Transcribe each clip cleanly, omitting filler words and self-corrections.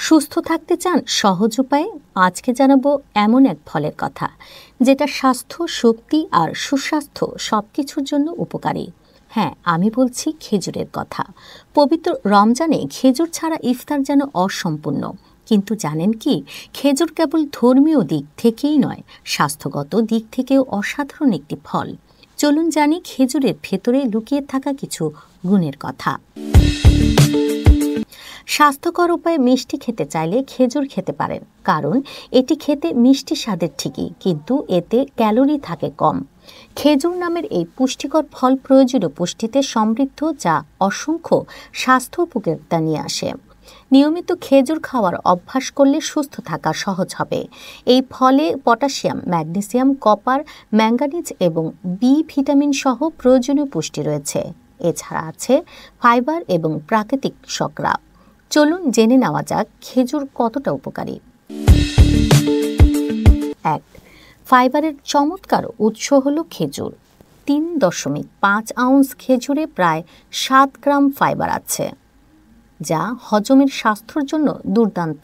সুস্থ থাকতে চান সহজ উপায়ে? আজকে জানাবো এমন এক ফলের কথা যেটা স্বাস্থ্য, শক্তি আর সুস্বাস্থ্য সবকিছুর জন্য উপকারী। হ্যাঁ, আমি বলছি খেজুরের কথা। পবিত্র রমজানে খেজুর ছাড়া ইফতার যেন অসম্পূর্ণ। কিন্তু জানেন কি, খেজুর কেবল ধর্মীয় দিক থেকেই নয়, স্বাস্থ্যগত দিক থেকেও অসাধারণ একটি ফল। চলুন জানি খেজুরের ভেতরে লুকিয়ে থাকা কিছু গুণের কথা। স্বাস্থ্যকর উপায়ে মিষ্টি খেতে চাইলে খেজুর খেতে পারেন, কারণ এটি খেতে মিষ্টি স্বাদের ঠিকই, কিন্তু এতে ক্যালোরি থাকে কম। খেজুর নামের এই পুষ্টিকর ফল প্রয়োজনীয় পুষ্টিতে সমৃদ্ধ, যা অসংখ্য স্বাস্থ্য উপকারিতা নিয়ে আসে। নিয়মিত খেজুর খাওয়ার অভ্যাস করলে সুস্থ থাকা সহজ হবে। এই ফলে পটাশিয়াম, ম্যাগনেসিয়াম, কপার, ম্যাঙ্গানিজ এবং বি ভিটামিন সহ প্রয়োজনীয় পুষ্টি রয়েছে। এছাড়া আছে ফাইবার এবং প্রাকৃতিক শর্করা। চলুন জেনে নেওয়া যাক খেজুর কতটা উপকারী। 1. ফাইবারের চমৎকার উৎস হলো খেজুর। 3.5 আউন্স খেজুরে প্রায় 7 গ্রাম ফাইবার আছে, যা হজমের স্বাস্থ্যের জন্য দুর্দান্ত।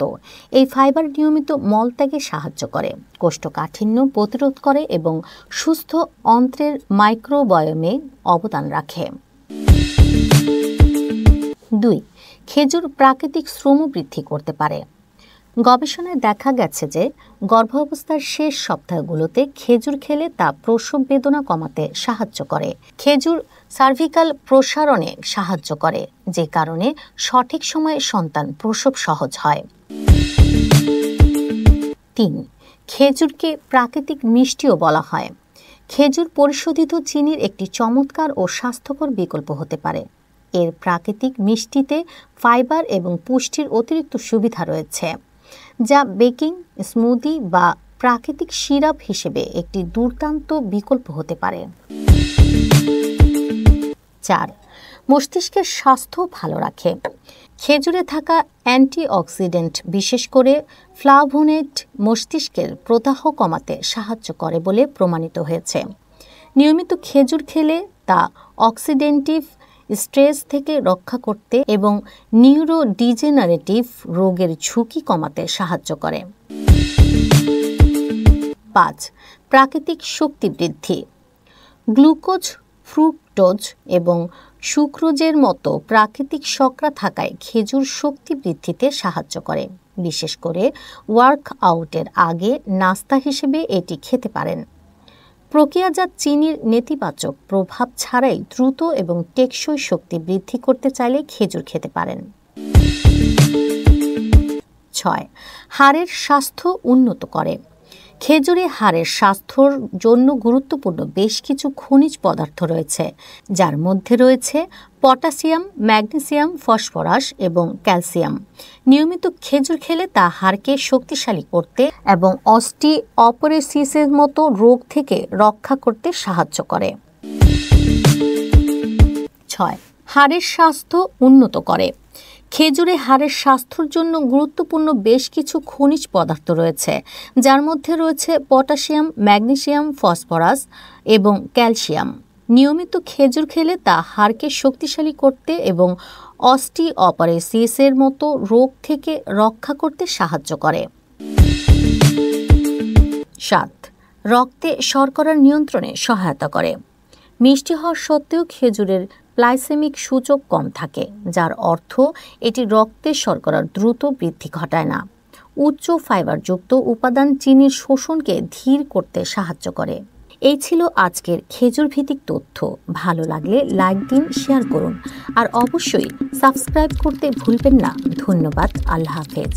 এই ফাইবার নিয়মিত মলত্যাগে সাহায্য করে, কোষ্ঠকাঠিন্য প্রতিরোধ করে এবং সুস্থ অন্ত্রের মাইক্রোবায়োমে অবদান রাখে। 2. খেজুর প্রাকৃতিক শ্রম বৃদ্ধি করতে পারে। গবেষণায় দেখা গেছে যে গর্ভাবস্থার শেষ সপ্তাহগুলোতে খেজুর খেলে তা প্রসব বেদনা কমাতে সাহায্য করে। খেজুর সার্ভিক্যাল প্রসারণে সাহায্য করে, যে কারণে সঠিক সময়ে সন্তান প্রসব সহজ হয়। 3. খেজুরকে প্রাকৃতিক মিষ্টিও বলা হয়। খেজুর পরিশোধিত চিনির একটি চমৎকার ও স্বাস্থ্যকর বিকল্প হতে পারে। এর প্রাকৃতিক মিষ্টিতে ফাইবার এবং পুষ্টির অতিরিক্ত সুবিধা রয়েছে, যা বেকিং, স্মুদি বা প্রাকৃতিক সিরাপ হিসেবে একটি দুর্দান্ত বিকল্প হতে পারে। 4. মস্তিষ্কের স্বাস্থ্য ভালো রাখে। খেজুরে থাকা অ্যান্টিঅক্সিডেন্ট, বিশেষ করে ফ্লাভোনেট, মস্তিষ্কের প্রদাহ কমাতে সাহায্য করে বলে প্রমাণিত হয়েছে। নিয়মিত খেজুর খেলে তা অক্সিডেন্টিভ স্ট্রেস থেকে রক্ষা করতে এবং নিউরোডিজেনারেটিভ রোগের ঝুঁকি কমাতে সাহায্য করে। 5. প্রাকৃতিক শক্তি বৃদ্ধি। গ্লুকোজ, ফ্রুক্টোজ এবং সুক্রোজের মতো প্রাকৃতিক শর্করা থাকায় খেজুর শক্তি বৃদ্ধিতে সাহায্য করে। বিশেষ করে ওয়ার্কআউটের আগে নাস্তা হিসেবে এটি খেতে পারেন। প্রক্রিয়াজাত চিনির নেতিবাচক প্রভাব ছাড়াই দ্রুত এবং টেকসই শক্তি বৃদ্ধি করতে চাইলে খেজুর খেতে পারেন। 6. হাড়ের স্বাস্থ্য উন্নত করে। খেজুরে হাড়ের স্বাস্থ্যর জন্য গুরুত্বপূর্ণ বেশ কিছু খনিজ পদার্থ রয়েছে, যার মধ্যে রয়েছে পটাশিয়াম, ম্যাগনেসিয়াম, ফসফরাস এবং ক্যালসিয়াম। নিয়মিত খেজুর খেলে তা হাড়কে শক্তিশালী করতে এবং অস্টিওপোরোসিসের মতো রোগ থেকে রক্ষা করতে সাহায্য করে। 6. হাড়ের স্বাস্থ্য উন্নত করে। খেজুরে হাড়ের স্বাস্থ্যের জন্য গুরুত্বপূর্ণ বেশ কিছু খনিজ পদার্থ রয়েছে, যার মধ্যে রয়েছে পটাশিয়াম, ম্যাগনেসিয়াম, ফসফরাস এবং ক্যালসিয়াম। নিয়মিত খেজুর খেলে তা হাড়কে শক্তিশালী করতে এবং অস্টিওপোরোসিসের মতো রোগ থেকে রক্ষা করতে সাহায্য করে। 7. রক্তে শর্করার নিয়ন্ত্রণে সহায়তা করে। মিষ্টি হওয়া সত্ত্বেও খেজুরের গ্লাইসেমিক সূচক কম থাকে, যার অর্থ এটি রক্তে শর্করার দ্রুত বৃদ্ধি ঘটায় না। উচ্চ ফাইবারযুক্ত উপাদান চিনির শোষণকে ধীর করতে সাহায্য করে। এই ছিল আজকের খেজুর ভিত্তিক তথ্য। ভালো লাগলে লাইক দিন, শেয়ার করুন আর অবশ্যই সাবস্ক্রাইব করতে ভুলবেন না। ধন্যবাদ। আল্লাহ হাফেজ।